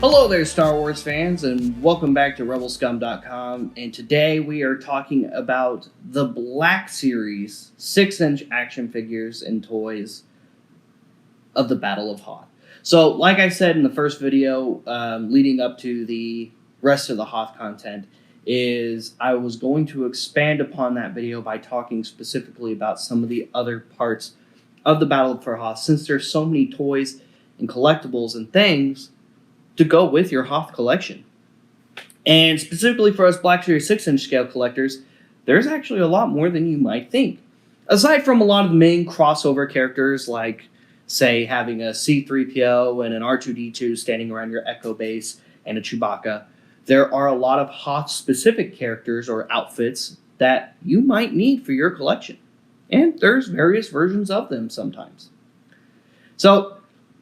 Hello there, Star Wars fans, and welcome back to RebelScum.com. And today we are talking about the Black Series 6-inch action figures and toys of the Battle of Hoth. So, like I said in the first video, leading up to the rest of the Hoth content, is I was going to expand upon that video by talking specifically about some of the other parts of the Battle for Hoth, since there's so many toys and collectibles and things to go with your Hoth collection. And specifically for us Black Series 6-inch scale collectors, there's actually a lot more than you might think. Aside from a lot of the main crossover characters, like, say, having a C-3PO and an R2-D2 standing around your Echo base and a Chewbacca, there are a lot of Hoth-specific characters or outfits that you might need for your collection. And there's various versions of them sometimes. So,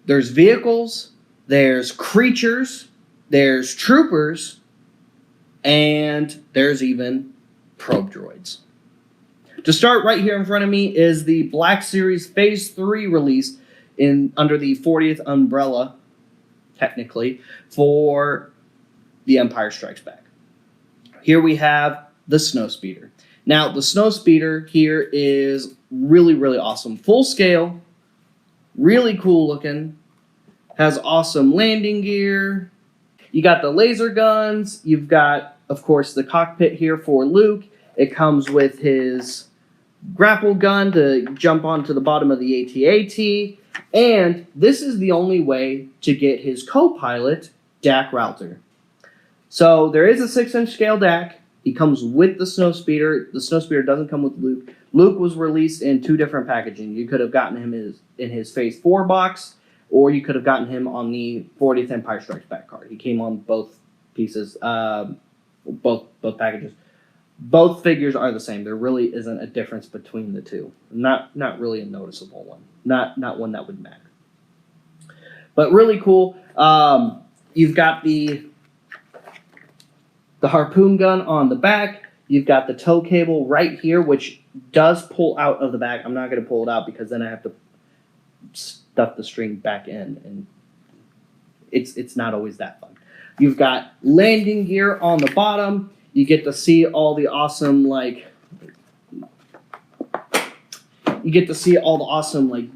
there's vehicles, there's creatures, there's troopers, and there's even probe droids. To start, right here in front of me is the Black Series Phase 3 release under the 40th umbrella, technically, for The Empire Strikes Back. Here we have the Snowspeeder. Now, the Snowspeeder here is really, really awesome. Full scale, really cool looking. Has awesome landing gear. You got the laser guns. You've got, of course, the cockpit here for Luke. It comes with his grapple gun to jump onto the bottom of the AT-AT. And this is the only way to get his co-pilot, Dak Router. So there is a 6-inch scale Dak. He comes with the Snowspeeder. The Snowspeeder doesn't come with Luke. Luke was released in 2 different packaging. You could have gotten him in his Phase 4 box, or you could have gotten him on the 40th Empire Strikes Back card. He came on both pieces, both packages. Both figures are the same. There really isn't a difference between the two. Not really a noticeable one. Not one that would matter. But really cool. You've got the harpoon gun on the back. You've got the tow cable right here, which does pull out of the back. I'm not going to pull it out because then I have to stuff the string back in, and it's not always that fun. You've got landing gear on the bottom. You get to see all the awesome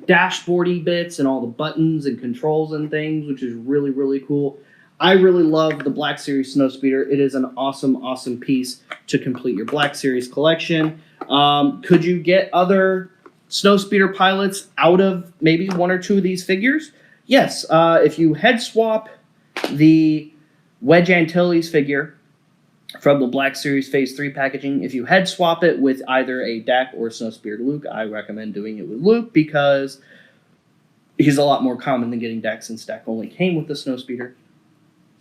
dashboardy bits and all the buttons and controls and things, which is really, really cool. I really love the Black Series Snowspeeder. It is an awesome, awesome piece to complete your Black Series collection. Could you get other Snowspeeder pilots out of maybe 1 or 2 of these figures? Yes. If you head swap the Wedge Antilles figure from the Black Series Phase 3 packaging, if you head swap it with either a Dak or a Snowspeeder Luke, I recommend doing it with Luke because he's a lot more common than getting Dak, since Dak only came with the Snowspeeder.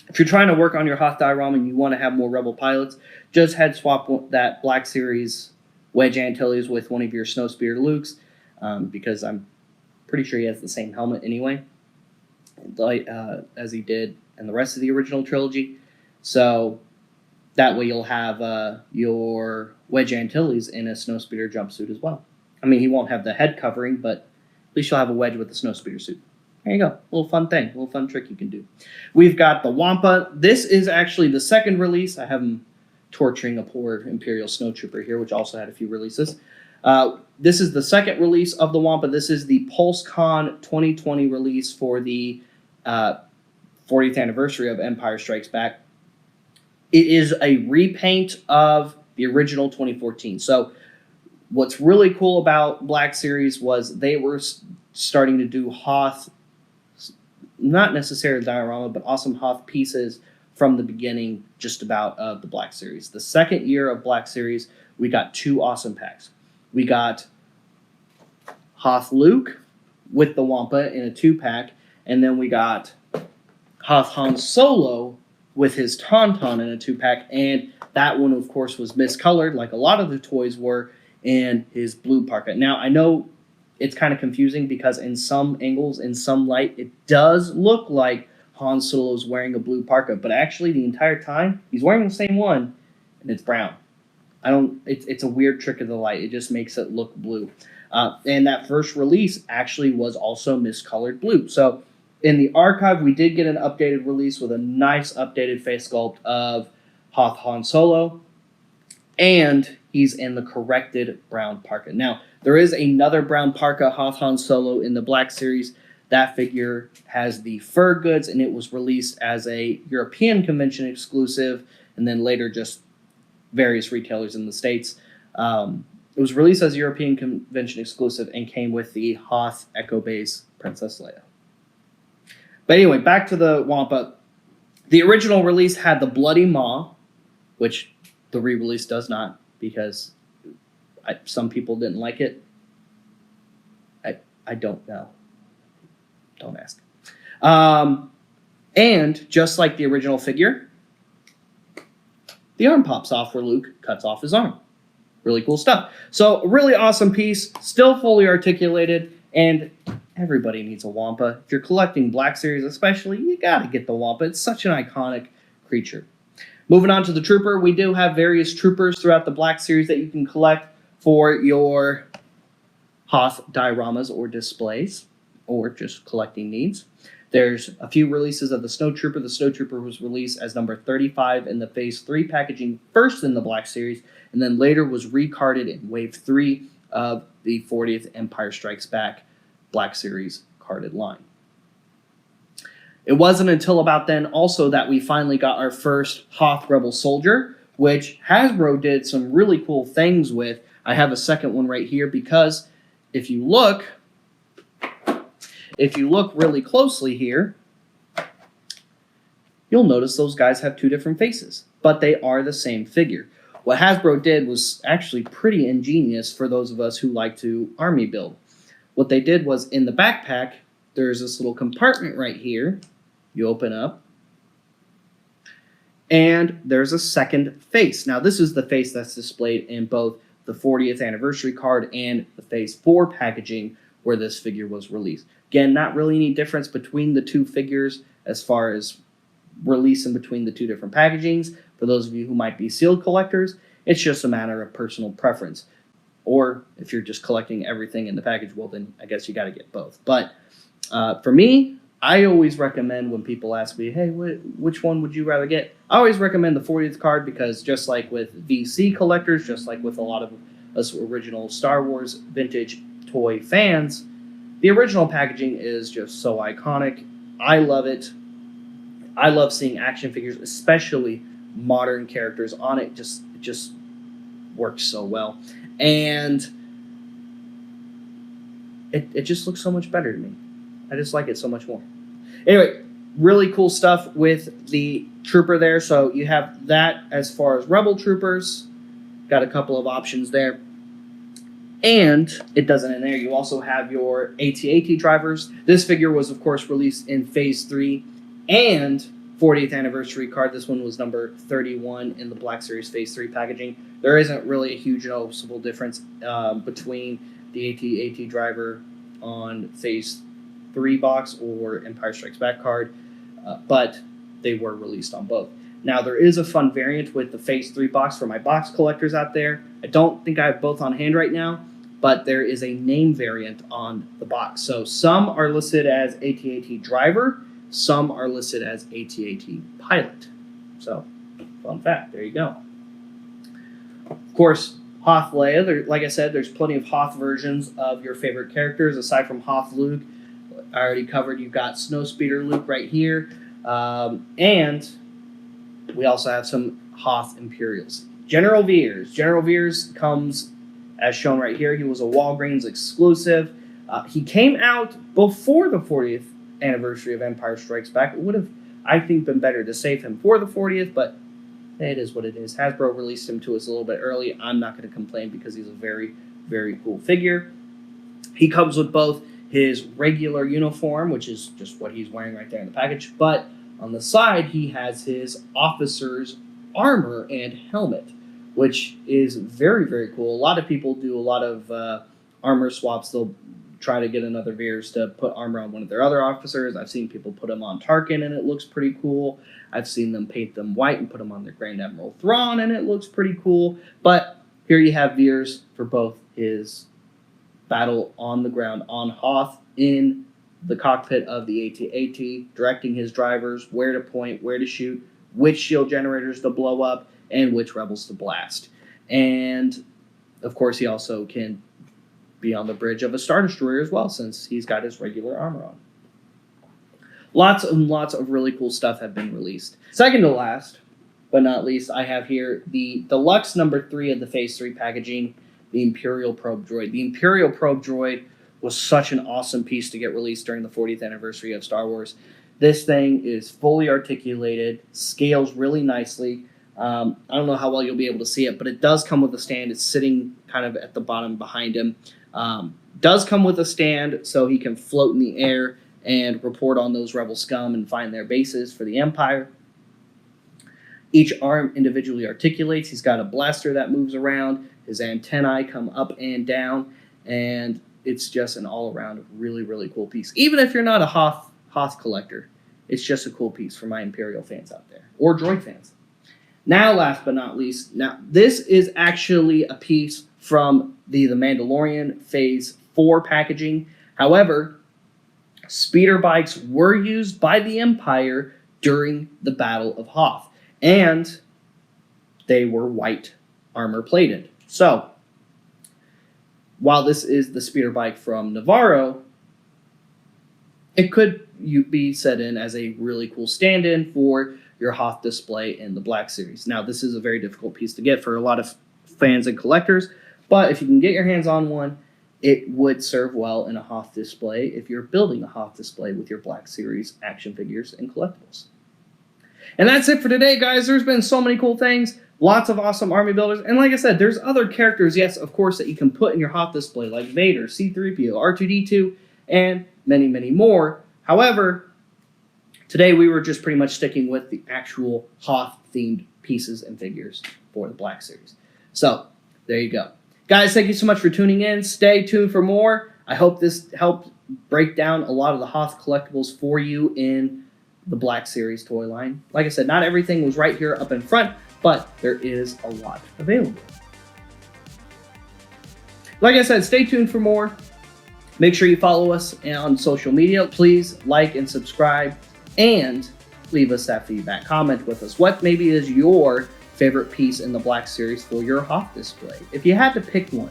If you're trying to work on your Hoth diorama and you want to have more Rebel pilots, just head swap that Black Series Wedge Antilles with one of your Snowspeeder Lukes, because I'm pretty sure he has the same helmet anyway, as he did in the rest of the original trilogy. So that way you'll have your Wedge Antilles in a Snowspeeder jumpsuit as well. I mean, he won't have the head covering, but at least you'll have a Wedge with the Snowspeeder suit. There you go. A little fun thing. A little fun trick you can do. We've got the Wampa. This is actually the second release. I have him torturing a poor Imperial snowtrooper here, which also had a few releases. This is the second release of the Wampa. This is the PulseCon 2020 release for the 40th anniversary of Empire Strikes Back. It is a repaint of the original 2014. So what's really cool about Black Series was they were starting to do Hoth, not necessarily diorama, but awesome Hoth pieces from the beginning, just about, of the Black Series. The second year of Black Series, we got 2 awesome packs. We got Hoth Luke with the Wampa in a 2-pack, and then we got Hoth Han Solo with his Tauntaun in a 2-pack, and that one, of course, was miscolored, like a lot of the toys were, and his blue parka. Now, I know it's kind of confusing because in some angles, in some light, it does look like Han Solo's wearing a blue parka, but actually the entire time he's wearing the same one, and it's brown. It's a weird trick of the light. It just makes it look blue. And that first release actually was also miscolored blue. So in the archive, we did get an updated release with a nice updated face sculpt of Hoth Han Solo, and he's in the corrected brown parka. Now, there is another brown parka Hoth Han Solo in the Black Series. That figure has the fur goods, and it was released as a European convention exclusive, and then later just various retailers in the States. It was released as a European convention exclusive and came with the Hoth Echo Base Princess Leia. But anyway, back to the Wampa. The original release had the Bloody Maw, which the re-release does not, because some people didn't like it. I don't know. Don't ask. And just like the original figure, the arm pops off where Luke cuts off his arm. Really cool stuff. So a really awesome piece, still fully articulated, and everybody needs a Wampa. If you're collecting Black Series especially, you gotta get the Wampa. It's such an iconic creature. Moving on to the Trooper, we do have various Troopers throughout the Black Series that you can collect for your Hoth dioramas or displays, or just collecting needs. There's a few releases of the Snow Trooper. The Snow Trooper was released as number 35 in the Phase 3 packaging, first in the Black Series, and then later was recarded in Wave 3 of the 40th Empire Strikes Back Black Series carded line. It wasn't until about then also that we finally got our first Hoth Rebel Soldier, which Hasbro did some really cool things with. I have a second one right here because if you look really closely here, you'll notice those guys have two different faces, but they are the same figure. What Hasbro did was actually pretty ingenious for those of us who like to army build. What they did was in the backpack, there's this little compartment right here. You open up, and there's a second face. Now, this is the face that's displayed in both the 40th anniversary card and the Phase 4 packaging where this figure was released. Again, not really any difference between the two figures as far as releasing between the two different packagings. For those of you who might be sealed collectors, it's just a matter of personal preference. Or if you're just collecting everything in the package, well, then I guess you got to get both. But for me, I always recommend when people ask me, hey, which one would you rather get? I always recommend the 40th card because just like with VC collectors, just like with a lot of us original Star Wars vintage toy fans, the original packaging is just so iconic. I love it. I love seeing action figures, especially modern characters on it. It just works so well. And it just looks so much better to me. I just like it so much more. Anyway, really cool stuff with the Trooper there. So you have that as far as Rebel Troopers. Got a couple of options there. And it doesn't end there. You also have your Atat Drivers. This figure was, of course, released in Phase 3 and 40th anniversary card. This one was number 31 in the Black Series Phase 3 packaging. There isn't really a huge noticeable difference between the Atat Driver on Phase 3 box or Empire Strikes Back card, but they were released on both. Now, there is a fun variant with the Phase 3 box for my box collectors out there. I don't think I have both on hand right now, but there is a name variant on the box. So some are listed as Atat Driver, some are listed as Atat Pilot. So, fun fact, there you go. Of course, Hoth Leia, like I said, there's plenty of Hoth versions of your favorite characters. Aside from Hoth Luke, I already covered, you've got Snowspeeder Luke right here. And we also have some Hoth Imperials. General Veers. General Veers comes, as shown right here, he was a Walgreens exclusive. He came out before the 40th anniversary of Empire Strikes Back. It would have, I think, been better to save him for the 40th, but it is what it is. Hasbro released him to us a little bit early. I'm not going to complain because he's a very, very cool figure. He comes with both his regular uniform, which is just what he's wearing right there in the package, but on the side, he has his officer's armor and helmet, which is very, very cool. A lot of people do a lot of armor swaps. They'll try to get another Veers to put armor on one of their other officers. I've seen people put them on Tarkin, and it looks pretty cool. I've seen them paint them white and put them on their Grand Admiral Thrawn, and it looks pretty cool. But here you have Veers for both his battle on the ground on Hoth in the cockpit of the AT-AT, directing his drivers where to point, where to shoot, which shield generators to blow up, and which rebels to blast. And, of course, he also can be on the bridge of a Star Destroyer as well, since he's got his regular armor on. Lots and lots of really cool stuff have been released. Second to last, but not least, I have here the deluxe number 3 of the Phase 3 packaging, the Imperial Probe Droid. The Imperial Probe Droid was such an awesome piece to get released during the 40th anniversary of Star Wars. This thing is fully articulated, scales really nicely. I don't know how well you'll be able to see it, but it does come with a stand. It's sitting kind of at the bottom behind him. Does come with a stand so he can float in the air and report on those rebel scum and find their bases for the Empire. Each arm individually articulates. He's got a blaster that moves around. His antennae come up and down, and it's just an all-around really, really cool piece. Even if you're not a Hoth collector, it's just a cool piece for my Imperial fans out there, or Droid fans. Now, last but not least, this is actually a piece from the Mandalorian Phase 4 packaging. However, speeder bikes were used by the Empire during the Battle of Hoth, and they were white armor plated. So, while this is the speeder bike from Navarro, it could be set in as a really cool stand-in for your Hoth display in the Black Series. Now, this is a very difficult piece to get for a lot of fans and collectors, but if you can get your hands on one, it would serve well in a Hoth display if you're building a Hoth display with your Black Series action figures and collectibles. And that's it for today, guys. There's been so many cool things, lots of awesome army builders, and like I said, there's other characters, yes, of course, that you can put in your Hoth display, like Vader, C-3PO, R2-D2, and many, many more. However, today we were just pretty much sticking with the actual Hoth-themed pieces and figures for the Black Series. So, there you go. Guys, thank you so much for tuning in. Stay tuned for more. I hope this helped break down a lot of the Hoth collectibles for you in the Black Series toy line. Like I said, not everything was right here up in front, but there is a lot available. Like I said, stay tuned for more. Make sure you follow us on social media. Please like and subscribe, and leave us that feedback. Comment with us. What maybe is your favorite piece in the Black Series for your Hoth display? If you had to pick one,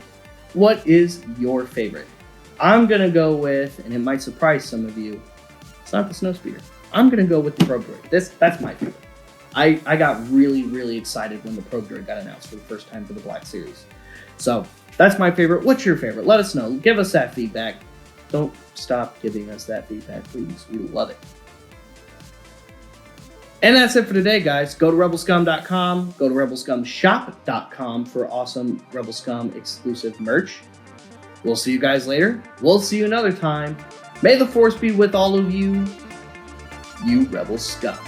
what is your favorite? I'm going to go with, and it might surprise some of you, it's not the Snowspeeder. I'm going to go with the Probe Droid. That's my favorite. I got really, really excited when the Probe Droid got announced for the first time for the Black Series. So, that's my favorite. What's your favorite? Let us know. Give us that feedback. Don't stop giving us that feedback, please. We love it. And that's it for today, guys. Go to rebelscum.com. Go to rebelscumshop.com for awesome Rebel Scum exclusive merch. We'll see you guys later. We'll see you another time. May the Force be with all of you, you Rebel Scum.